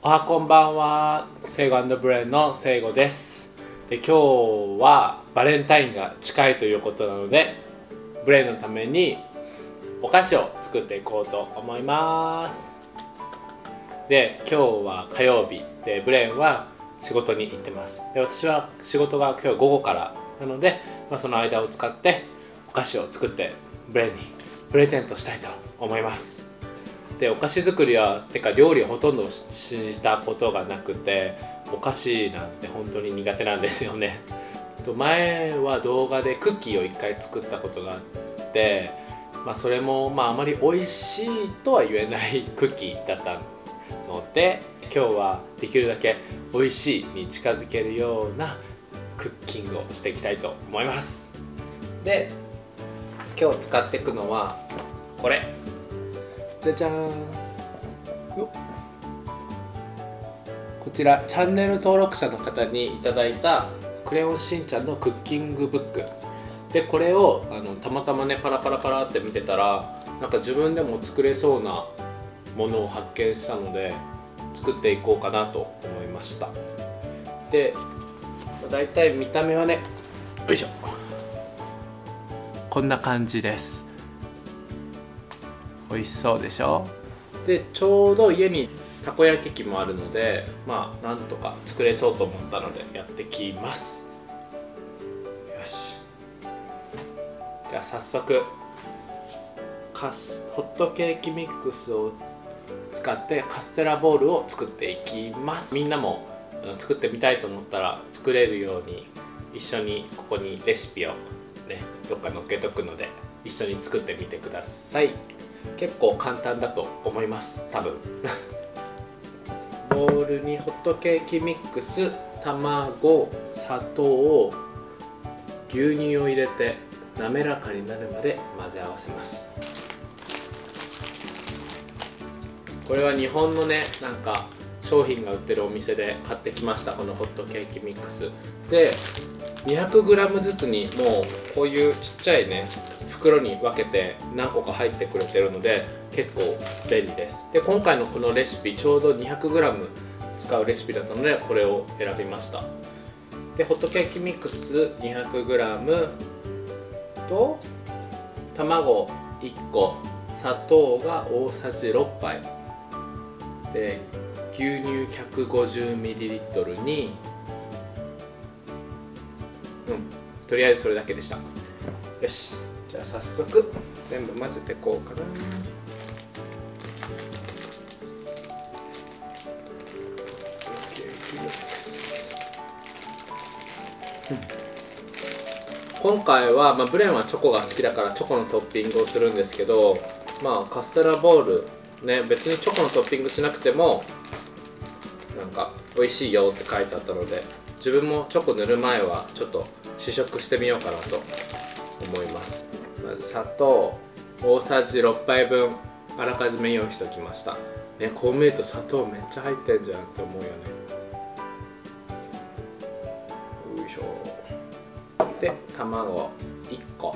おはこんばんは、セイゴ&ブレンのセイゴです。で、今日はバレンタインが近いということなので、ブレンのためにお菓子を作っていこうと思います。で、今日は火曜日で、ブレンは仕事に行ってます。で、私は仕事が今日午後からなので、その間を使ってお菓子を作ってブレンにプレゼントしたいと思います。で、お菓子作りは料理はほとんどしたことがなくて、お菓子なんて本当に苦手なんですよね。前は動画でクッキーを1回作ったことがあって、それもあまり美味しいとは言えないクッキーだったので、今日はできるだけ美味しいに近づけるようなクッキングをしていきたいと思います。で、今日使っていくのはこれ、じゃじゃーんよっ。こちらチャンネル登録者の方にいただいたクレヨンしんちゃんのクッキングブックで、これをたまたまねパラパラって見てたら、自分でも作れそうなものを発見したので作っていこうかなと思いました。で、だいたい見た目はね、よいしょ、こんな感じです。美味しそうでしょ。で、ちょうど家にたこ焼き器もあるので、なんとか作れそうと思ったのでやってきます。よし、じゃあ早速ホットケーキミックスを使ってカステラボールを作っていきます。みんなも作ってみたいと思ったら作れるように、一緒にここにレシピをねどっか載っけとくので一緒に作ってみてください。結構簡単だと思います、多分。ボウルにホットケーキミックス、卵、砂糖、牛乳を入れて滑らかになるまで混ぜ合わせます。これは日本のね商品が売ってるお店で買ってきました。このホットケーキミックスで 200g ずつにもうこういうちっちゃいね袋に分けて何個か入ってくれてるので結構便利です。で、今回のこのレシピちょうど 200g 使うレシピだったのでこれを選びました。で、ホットケーキミックス 200g と卵1個、砂糖が大さじ6杯で、牛乳 150ml にとりあえずそれだけでした。よし、じゃあ早速全部混ぜていこうかな。今回は、ブレンはチョコが好きだからチョコのトッピングをするんですけど、カステラボールね、別にチョコのトッピングしなくても美味しいよって書いてあったので、自分もチョコ塗る前はちょっと試食してみようかなと思います。まず砂糖大さじ6杯分あらかじめ用意しておきましたね。こう見ると砂糖めっちゃ入ってんじゃんって思うよね。よいしょ。で、卵1個、よ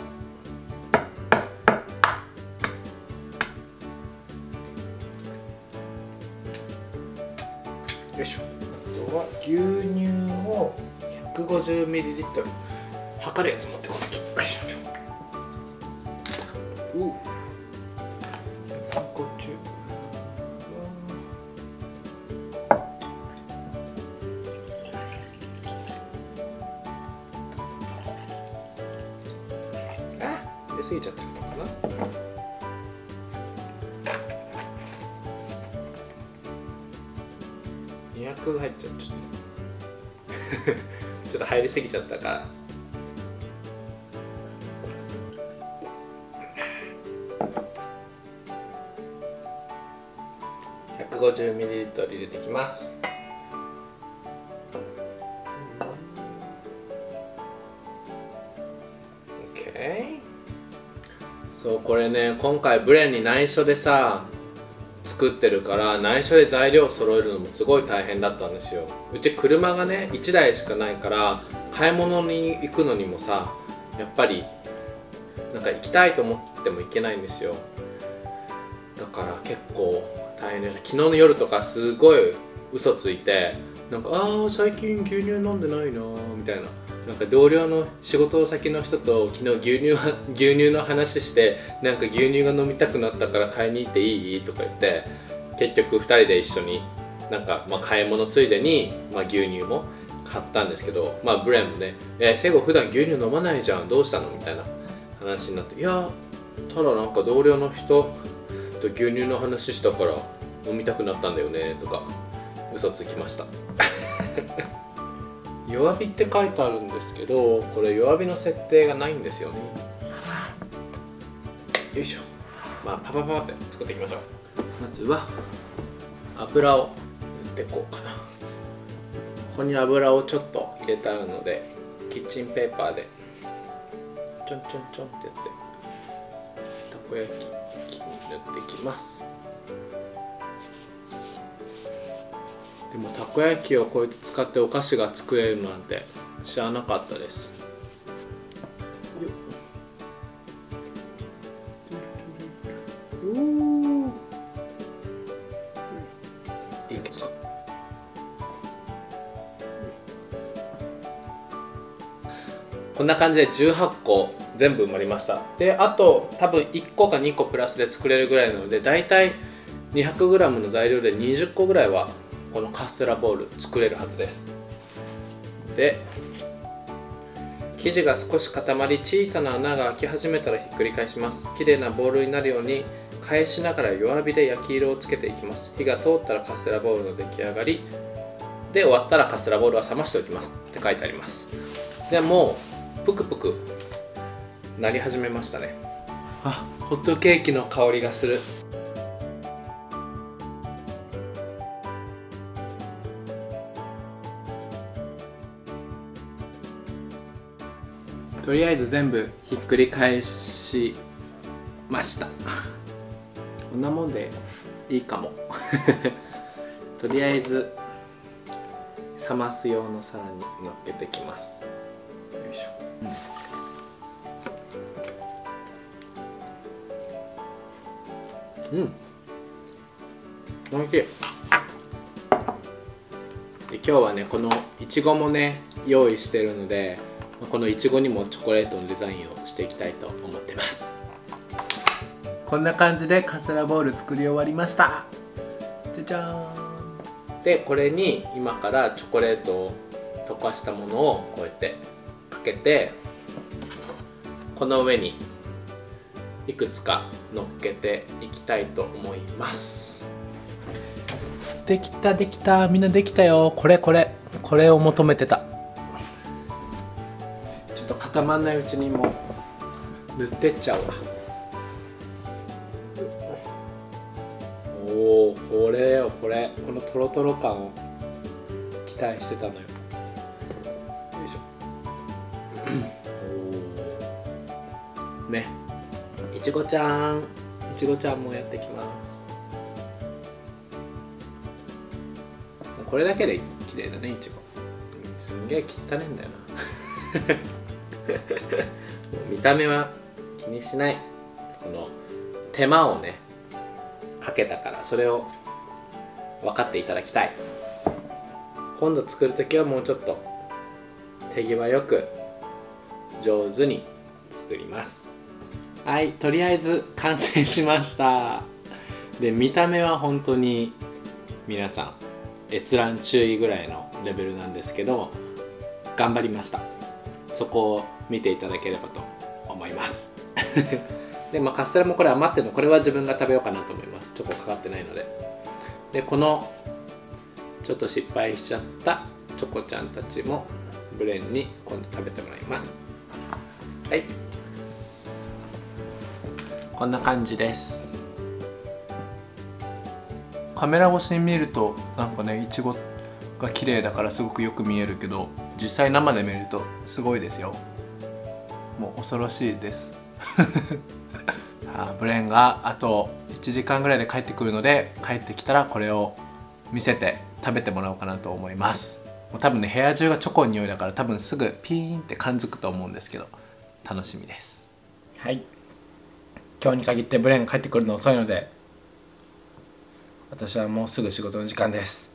いしょ。あとは牛乳を 150ml 測るやつ持ってこなきゃ。よいしょ。150。入れすぎちゃってるのかな。200入っちゃう。ちょっと入りすぎちゃったから。150ml 入れていきます。OK。そう、これね、今回ブレンに内緒で作ってるから、内緒で材料を揃えるのもすごい大変だったんですよ。うち車がね1台しかないから、買い物に行くのにもやっぱり行きたいと思っても行けないんですよ。だから結構大変で、昨日の夜とかすごい嘘ついて、なんか最近牛乳飲んでないなみたいな、なんか同僚の仕事先の人と昨日牛乳の話して、なんか牛乳が飲みたくなったから買いに行っていいとか言って、結局2人で一緒になんか、買い物ついでに、牛乳も買ったんですけど、ブレンもね「セゴ普段牛乳飲まないじゃん、どうしたの?」みたいな話になって「いやただなんか同僚の人と牛乳の話したから飲みたくなったんだよね」とか嘘つきました弱火って書いてあるんですけど、これ弱火の設定がないんですよね。よいしょ。パパパって作っていきましょう。まずは油を塗っていこうかな。ここに油をちょっと入れてあるので、キッチンペーパーでちょんちょんちょんってやってたこ焼き器に塗っていきます。でもたこ焼きをこうやって使ってお菓子が作れるなんて知らなかったです。いいですか。こんな感じで18個全部埋まりました。であと多分1個か2個プラスで作れるぐらいなので、だいたい 200g の材料で20個ぐらいはこのカステラボール作れるはずです。で生地が少し固まり小さな穴が開き始めたらひっくり返します。綺麗なボールになるように返しながら弱火で焼き色をつけていきます。火が通ったらカステラボールの出来上がりで、終わったらカステラボールは冷ましておきますって書いてあります。でもうぷくぷくなり始めましたね。ホットケーキの香りがする。とりあえず全部ひっくり返しました。こんなもんでいいかもとりあえず冷ます用の皿に乗っけてきます。よいしょ。おいしい。で今日はねこのいちごもね用意してるので、このいちごにもチョコレートのデザインをしていきたいと思ってます。こんな感じでカステラボール作り終わりました。じゃじゃーん。でこれに今からチョコレートを溶かしたものをこうやってかけて、この上にいくつか乗っけていきたいと思います。できたできた、みんなできたよ。これを求めてた。ちょっと固まんないうちにもう塗ってっちゃうわ。おお、これよこれ、このトロトロ感を期待してたのよ。よいしょね、いちごちゃんもやってきます。これだけで綺麗だね、いちご。すんげえ汚ねえんだよな見た目は気にしない。この手間をねかけたから、それを分かっていただきたい。今度作る時はもうちょっと手際よく上手に作ります。はい、とりあえず完成しました。で見た目は本当に皆さん閲覧注意ぐらいのレベルなんですけど、頑張りました。そこを見ていただければと思いますでカステラもこれ余ってるの、これは自分が食べようかなと思います。チョコかかってないので。でこのちょっと失敗しちゃったチョコちゃんたちもブレンに今度食べてもらいます。はい、こんな感じです。カメラ越しに見るとなんかねいちごが綺麗だからすごくよく見えるけど、実際生で見るとすごいですよ。もう恐ろしいですブレンがあと1時間ぐらいで帰ってくるので、帰ってきたらこれを見せて食べてもらおうかなと思います。もう多分ね部屋中がチョコの匂いだから、多分すぐピーンって感づくと思うんですけど、楽しみです。はい、今日に限ってブレンが帰ってくるの遅いので、私はもうすぐ仕事の時間です。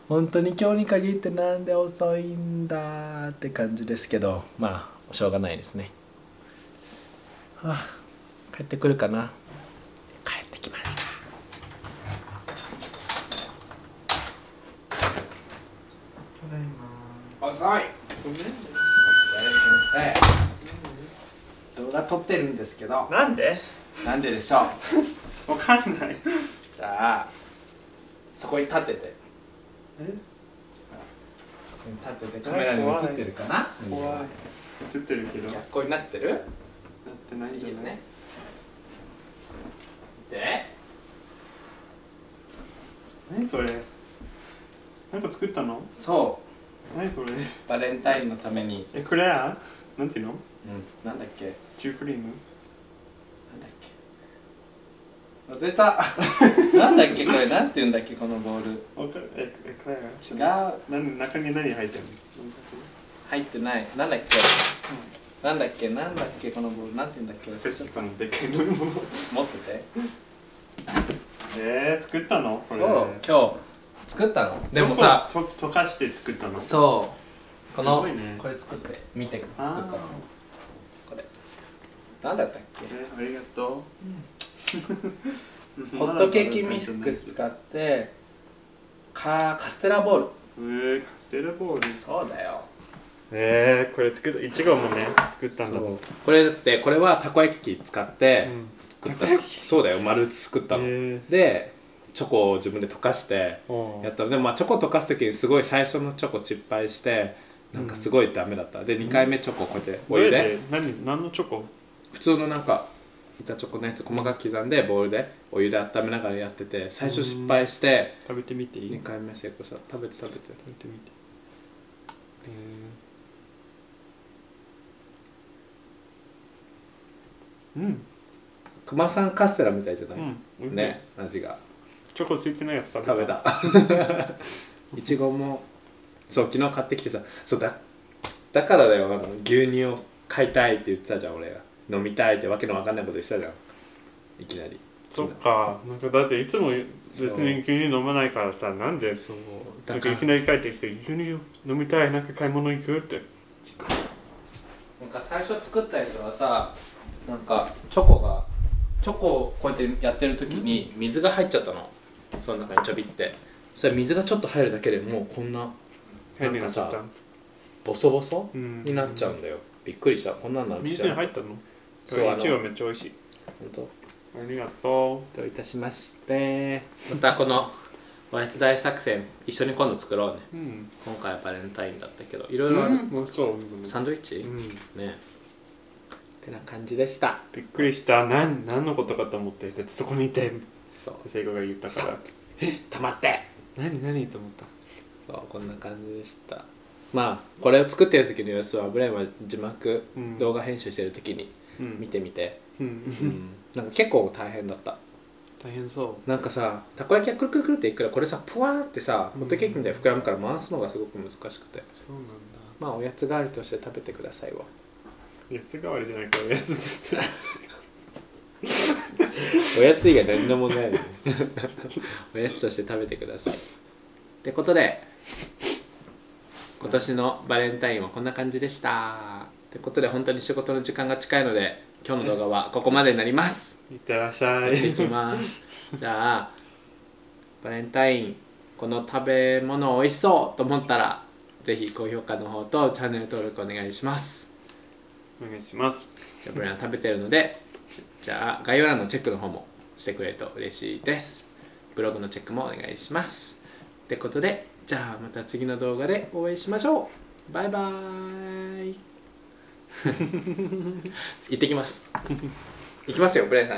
本当に今日に限ってなんで遅いんだって感じですけど、まあしょうがないですね。はあ、帰ってくるかな。帰ってきました。遅い。ごめん。先生。動画撮ってるんですけど。なんで？なんででしょう。わかんない。じゃあそこに立ってて。そこに立っててカメラに映ってるかな。怖い。映ってるけど。逆光になってる？なってないんじゃない？ね。で、何それ？なんか作ったの？そ何それ？う。バレンタインのために。クレア？なんていうの？なんだっけ？シュークリーム？なんだっけ？忘れた。なんだっけこれ、なんて言うんだっけこのボール。わかる？クレ違ア？う。中に何入ってるの？入ってない。なんだっけ？なんだっけこのボール、なんて言うんだっけ？スペシフィックのでっかいのもの。持ってて。作ったの？これ。そう、今日作ったの。でもさ、溶かして作ったの？そう。この、すごいね。これ作って見て作ったの。これ。なんだったっけ？ありがとう。ホットケーキミックス使ってカステラボール。カステラボール。そうだよ。これ作った、いちごもね作ったんだ。これだってこれはたこ焼き器使って作った、そうだよ、丸作ったの。でチョコを自分で溶かしてやったので、まあチョコ溶かす時にすごい最初のチョコ失敗してなんかすごいダメだった。で2回目チョコをこうやってお湯で、何のチョコ？普通のなんか板チョコのやつ細かく刻んでボウルでお湯で温めながらやってて、最初失敗して食べてみていい？2回目成功した。食べてみて。熊さんカステラみたいじゃない？ね、味が。チョコついてないやつ食べた。いちごもそう昨日買ってきてさ、そうだからだよ、牛乳を買いたいって言ってたじゃん。俺が飲みたいってわけのわかんないこと言ってたじゃん、いきなり。そっか、なんかだっていつも別に牛乳飲まないからさ、なんでそうなんかいきなり帰ってきて牛乳飲みたい、なんか買い物行くって。なんか最初作ったやつはさ、なんかチョコをこうやってやってる時に水が入っちゃったの。その中にちょびって、それ水がちょっと入るだけでもうこんななんかさボソボソになっちゃうんだよ。びっくりした。こんなのなんて水に入ったの？そう、いちごめっちゃ美味しい。本当？ありがとう。どういたしまして。またこのおやつ大作戦一緒に今度作ろうね。今回はバレンタインだったけどいろいろある。サンドイッチ？ね。ってな感じでした。びっくりした。何のことかと思って、だってそこにいて聖子が言ったから、たまって何と思った。そう、こんな感じでした。まあこれを作ってる時の様子はブレイは字幕、動画編集してる時に見てみて、なんか結構大変だった。大変そう。なんかさ、たこ焼きがくるくるくるっていくらこれさプワーってさホットケーキみたいに膨らむから回すのがすごく難しくて。そうなんだ。まあおやつ代わりとして食べてくださいわ。おやつ代わりじゃないからおやつとしておやつ以外何の問題ないおやつとして食べてください。ってことで今年のバレンタインはこんな感じでした。ってことで本当に仕事の時間が近いので今日の動画はここまでになります。いってらっしゃい。行ってきます。じゃあバレンタインこの食べ物おいしそうと思ったらぜひ高評価の方とチャンネル登録お願いします。お願いします。じゃあブレンは食べてるので、じゃあ概要欄のチェックの方もしてくれると嬉しいです。ブログのチェックもお願いします。ってことでじゃあまた次の動画でお会いしましょう。バイバーイ。行ってきます。行きますよブレンさん。